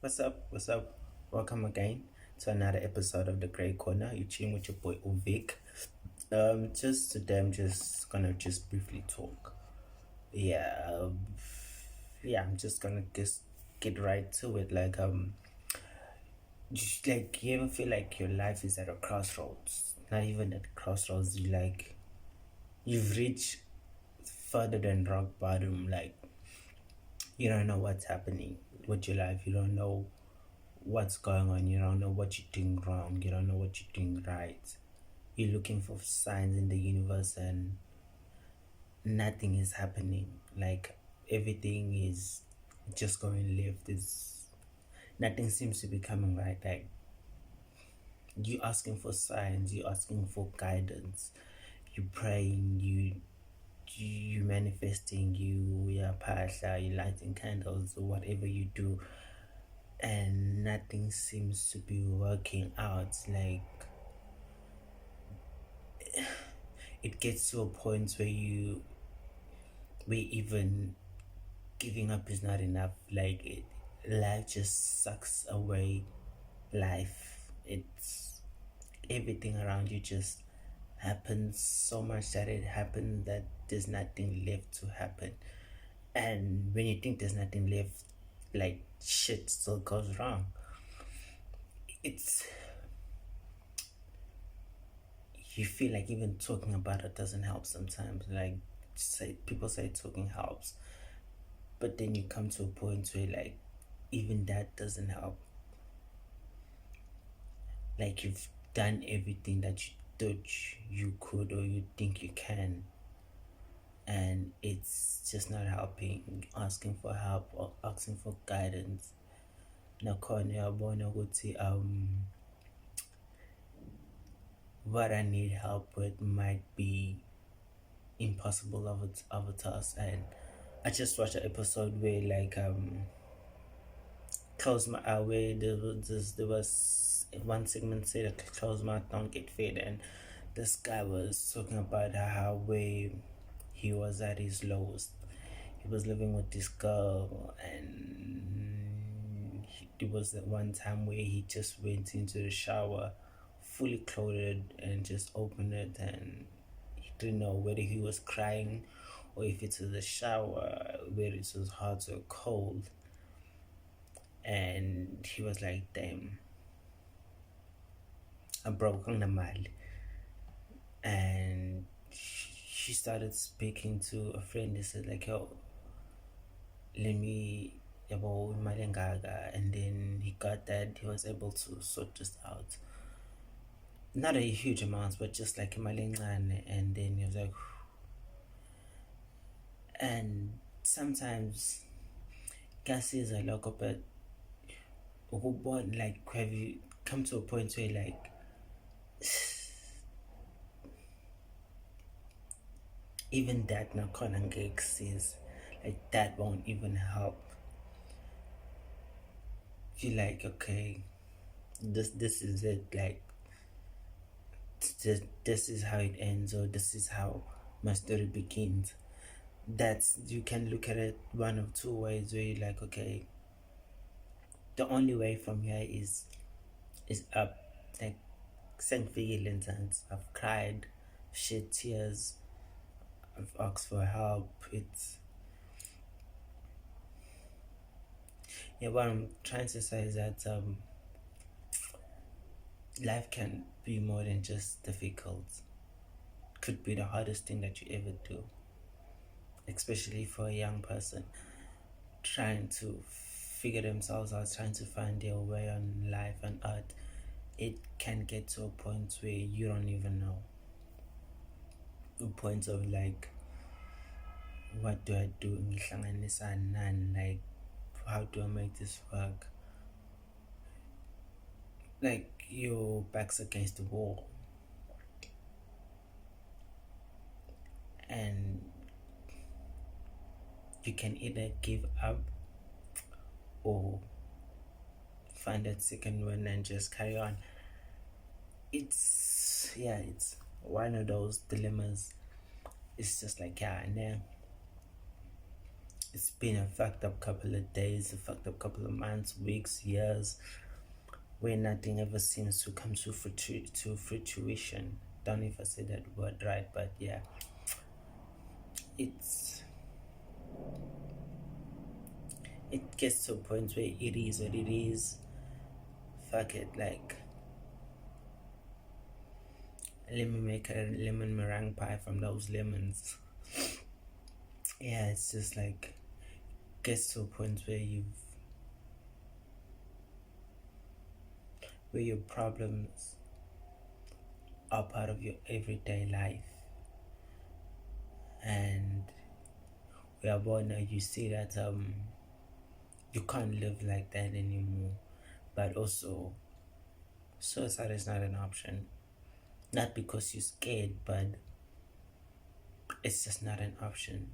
What's up? What's up? Welcome again to another episode of the Grey Corner. You're chilling with your boy Uvik. Just today, I'm just gonna just briefly talk. Yeah, I'm just gonna just get right to it. Just like you ever feel like your life is at a crossroads? Not even at crossroads. You've reached further than rock bottom. Like you don't know what's happening with your life. You don't know what's going on. You don't know what you're doing wrong. You don't know what you're doing right. You're looking for signs in the universe and nothing is happening. Like everything is just going left. It's nothing seems to be coming right. Like you asking for signs, you asking for guidance, you praying, you manifesting, you pasha, you lighting candles or whatever you do, and nothing seems to be working out. Like it gets to a point where even giving up is not enough. Life just sucks away life. It's everything around you just happens so much that it happens that there's nothing left to happen. And when you think there's nothing left, like shit still goes wrong. It's you feel like even talking about it doesn't help sometimes. Like say people say talking helps, but then you come to a point where like even that doesn't help. Like you've done everything that you thought you could or you think you can, and it's just not helping. Asking for help or asking for guidance, nakhona uyabona ukuthi what I need help with might be impossible of a task. And I just watched an episode where close my eye where there was one segment said that close my don't get fed, and this guy was talking about how where he was at his lowest. He was living with this girl, and it was the one time where he just went into the shower fully clothed and just opened it, and he didn't know whether he was crying or if it was a shower, whether it was hot or cold. And he was like, damn, I'm broke on the mile. And she started speaking to a friend. He said like, yo, let me about imali engaka, and then he got that. He was able to sort this out, not a huge amount, but just like imali encane. And then he was like, and sometimes kuyasiza lokho, but like have you come to a point where like even that nakhona ngeke says like that won't even help. Feel like okay, this is it. Like this is how it ends, or this is how my story begins. That's you can look at it one of two ways where you're like, okay, the only way from here is up. Like sent feelings, and I've cried, shed tears, I've asked for help. It's yeah, what I'm trying to say is that life can be more than just difficult. Could be the hardest thing that you ever do, especially for a young person trying to figure themselves out, trying to find their way on life and art. It can get to a point where you don't even know. A point of like, what do I do? Like, how do I make this work? Like your back's against the wall, and you can either give up or find that second one and just carry on. It's one of those dilemmas. It's just like, yeah, and then It's been a fucked up couple of days, a fucked up couple of months, weeks, years, where nothing ever seems to come to fruition. Don't know if I said that word right, but yeah, it's it gets to a point where it is what it is. Fuck it, like let me make a lemon meringue pie from those lemons. Yeah, it's just like gets to a point where your problems are part of your everyday life, and we are born now. You see that you can't live like that anymore, but also suicide is not an option. Not because you're scared, but it's just not an option.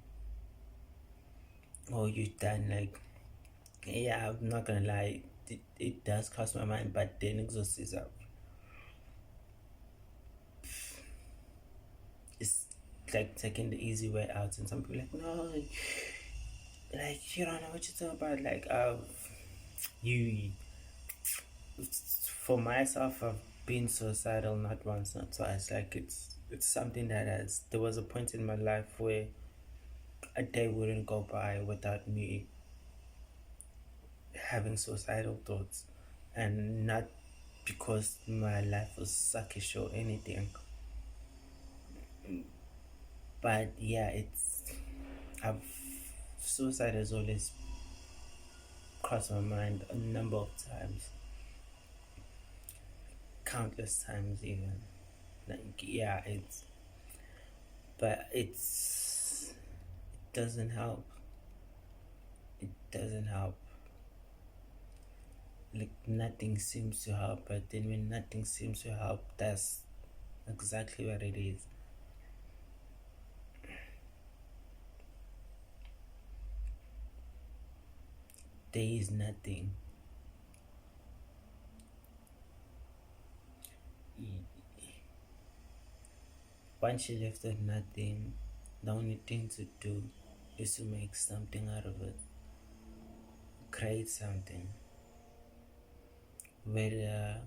Or you done like, yeah, I'm not gonna lie, it does cross my mind, but then exhaust is up. It's like taking the easy way out, and some people like, no, like you don't know what you're talking about. Like, you, for myself, I've been suicidal not once, not twice. Like it's something that has. There was a point in my life where a day wouldn't go by without me having suicidal thoughts, and not because my life was suckish or anything, but yeah, I've suicide has always crossed my mind a number of times, countless times even. Like yeah, it doesn't help. It doesn't help. Like nothing seems to help, but then when nothing seems to help, that's exactly what it is. There is nothing. Once you left with nothing, the only thing to do is to make something out of it. Create something. Whether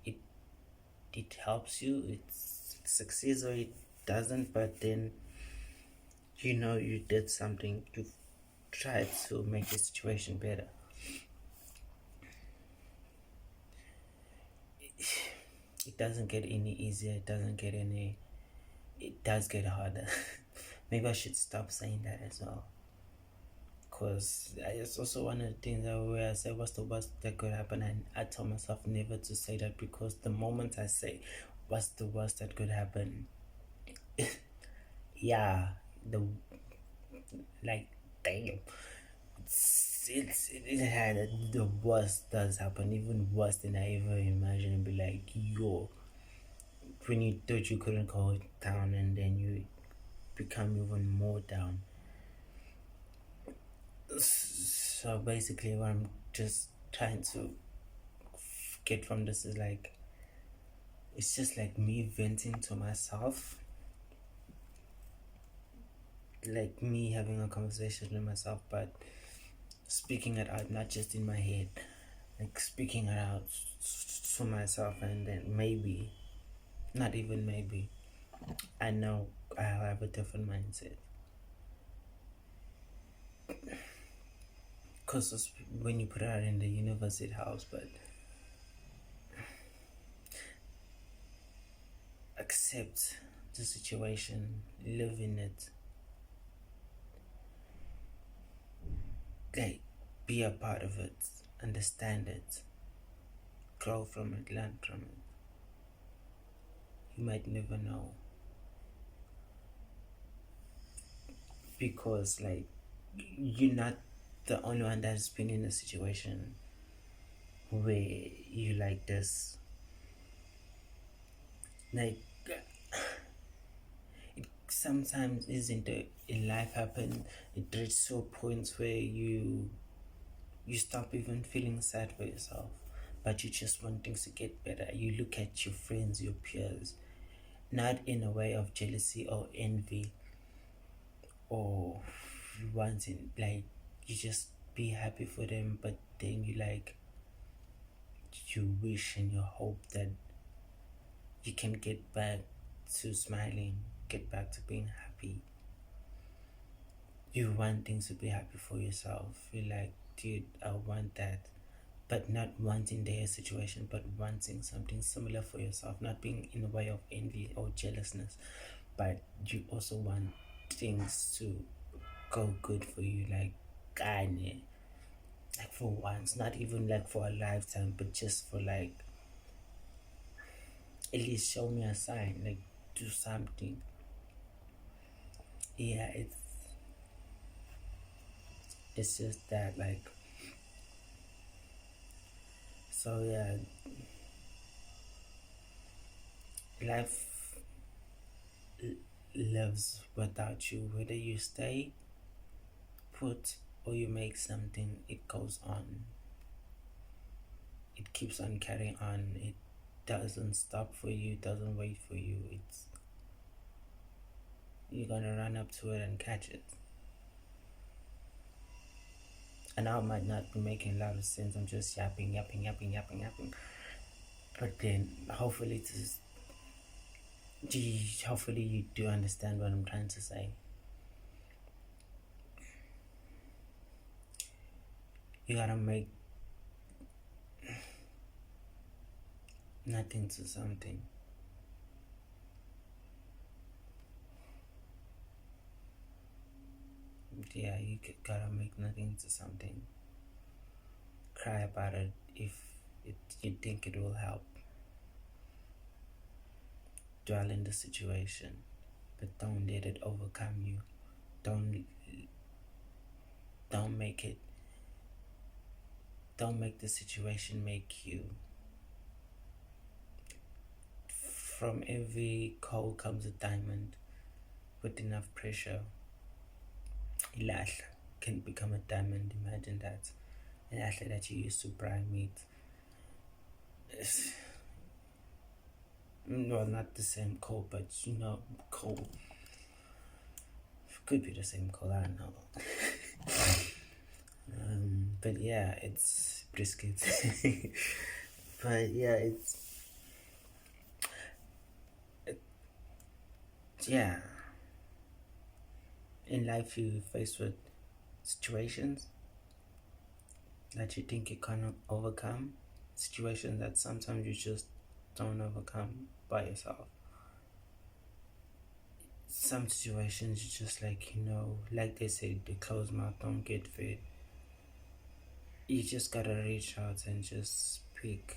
it it helps you, it succeeds or it doesn't, but then you know you did something, you've tried to make the situation better. It doesn't get any easier, it does get harder. Maybe I should stop saying that as well. Because it's also one of the things that where I say what's the worst that could happen, and I tell myself never to say that, because the moment I say what's the worst that could happen, yeah, the like damn, it had the worst does happen, even worse than I ever imagined. And be like, yo, when you thought you couldn't go down, and then you become even more down. So basically, what I'm just trying to get from this is like, it's just like me venting to myself, like me having a conversation with myself, but speaking it out, not just in my head, like speaking it out to myself, and then maybe, not even maybe, I know I'll have a different mindset. Because when you put it out in the universe, it helps, but accept the situation, live in it, like be a part of it, understand it, grow from it, learn from it. You might never know, because like you're not the only one that's been in a situation where you like this. Like it sometimes isn't in life happen, it reaches to a point where you stop even feeling sad for yourself, but you just want things to get better. You look at your friends, your peers, not in a way of jealousy or envy or you wanting, like, you just be happy for them, but then you like, you wish and you hope that you can get back to smiling, get back to being happy. You want things to be happy for yourself. You're like, dude, I want that. But not wanting their situation, but wanting something similar for yourself, not being in the way of envy or jealousness, but you also want things to go good for you, like, kanye, like for once, not even like for a lifetime, but just for like, at least show me a sign, like, do something. Yeah, it's just that, like, so yeah, life lives without you, whether you stay put or you make something. It goes on, it keeps on carrying on, it doesn't stop for you, it doesn't wait for you. It's, you're gonna run up to it and catch it. And I might not be making a lot of sense, I'm just yapping, but then hopefully hopefully you do understand what I'm trying to say. You gotta make nothing to something. Yeah, you gotta make nothing to something. Cry about it if you think it will help. Dwell in the situation, but don't let it overcome you. Don't don't make it. Don't make the situation make you. From every coal comes a diamond. With enough pressure, ilash can become a diamond. Imagine that. An ashley that you used to brine meat. Well, not the same coal, but you know, coal. Could be the same coal, I don't know. But yeah, it's brisket. But yeah, yeah. In life, you face with situations that you think you can't overcome, situations that sometimes you just don't overcome by yourself. Some situations you just like, like they say, the closed mouth don't get fed. You just gotta reach out and just speak.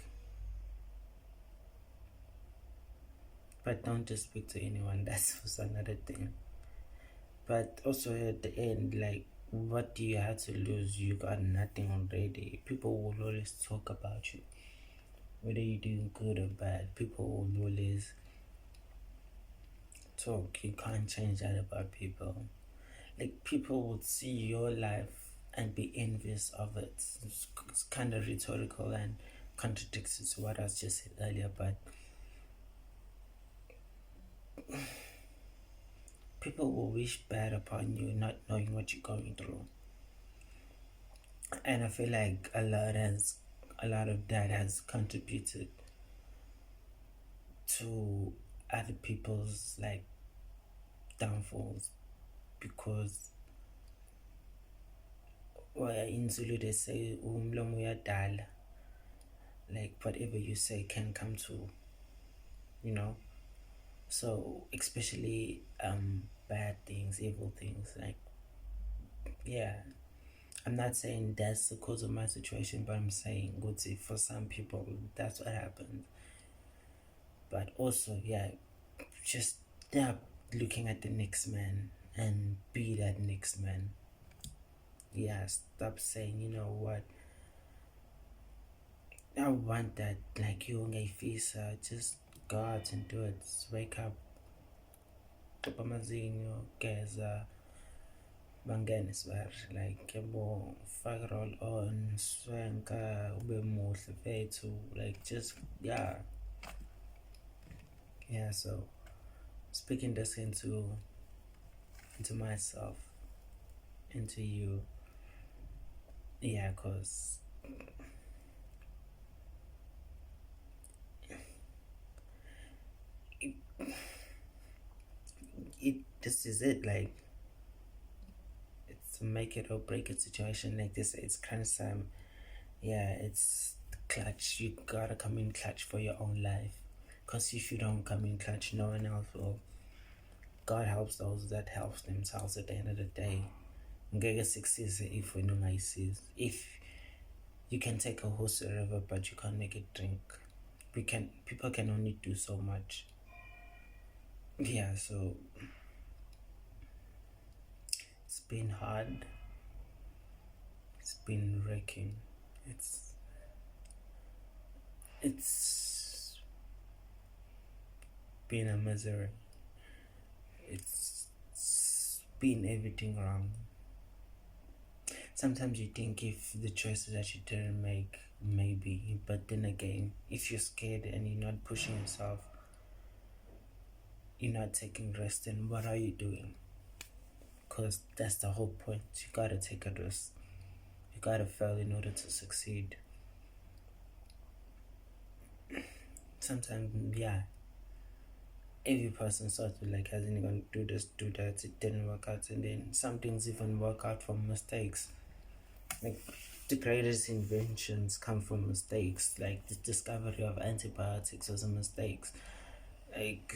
But don't just speak to anyone, that's another thing. But also at the end, like, what do you have to lose? You got nothing already. People will always talk about you. Whether you're doing good or bad, people will always talk. You can't change that about people. Like, people would see your life and be envious of it. It's kind of rhetorical and contradicts to what I just said earlier, but people will wish bad upon you, not knowing what you're going through. And I feel like a lot of that has contributed to other people's like downfalls, because well, in Zulu they say umlomo uyadala, like whatever you say can come to, so especially bad things, evil things, like, yeah, I'm not saying that's the cause of my situation, but I'm saying good, for some people that's what happened. But also, yeah, just stop looking at the next man and be that next man. Yeah, stop saying, you know what, I want that, like you ungayifisa, just go out and do it. Just wake up, khipha amazinyo, geza, bangene sibari, like yabo, faka roll on, swenka, ube muhle fethu, like, just, yeah. Yeah, so speaking this into into myself, into you. Yeah, because this is it. Like, it's a make it or break it situation. Like this, it's crunch time. Yeah, it's clutch. You gotta come in clutch for your own life. Because if you don't come in clutch, no one else will. God helps those that helps themselves at the end of the day. Ngeke success if we know if you can take a horse to the river but you can't make it drink. People can only do so much. Yeah, so it's been hard. It's been wrecking. It's been a misery. It's been everything wrong. Sometimes you think if the choices that you didn't make, maybe, but then again, if you're scared and you're not pushing yourself, you're not taking rest, then what are you doing? Because that's the whole point. You gotta take a risk. You gotta fail in order to succeed. Sometimes, yeah, every person starts with like, hasn't gonna do this, do that, it didn't work out, and then some things even work out from mistakes. Like, the greatest inventions come from mistakes. Like, the discovery of antibiotics was a mistake. Like,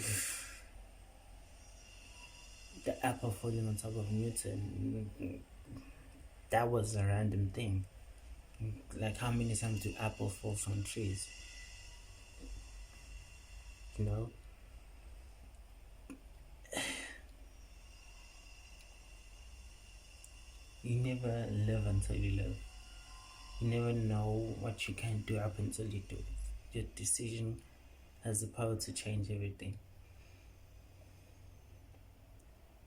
the apple falling on top of Newton, that was a random thing. Like, how many times do apples fall from trees? You know? You never live until you live. You never know what you can do up until you do it. Your decision has the power to change everything.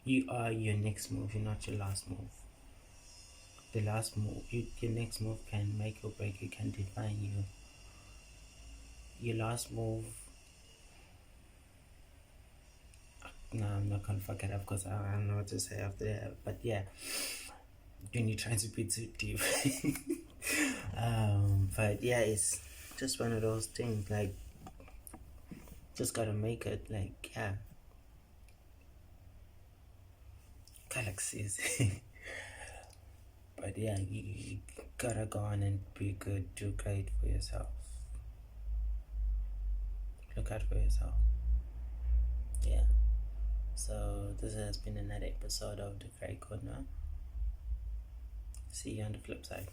You are your next move, you're not your last move. The last move, your next move can make or break you, can define you. Your last move, no, I'm not gonna fuck it up because I don't know what to say after that. But yeah, when you're trying to be too deep. But yeah, it's just one of those things. Like, just gotta make it. Like, yeah, galaxies. But yeah, you gotta go on and be good, do great for yourself. Look out for yourself. Yeah. So this has been another episode of The Grey Corner. See you on the flip side.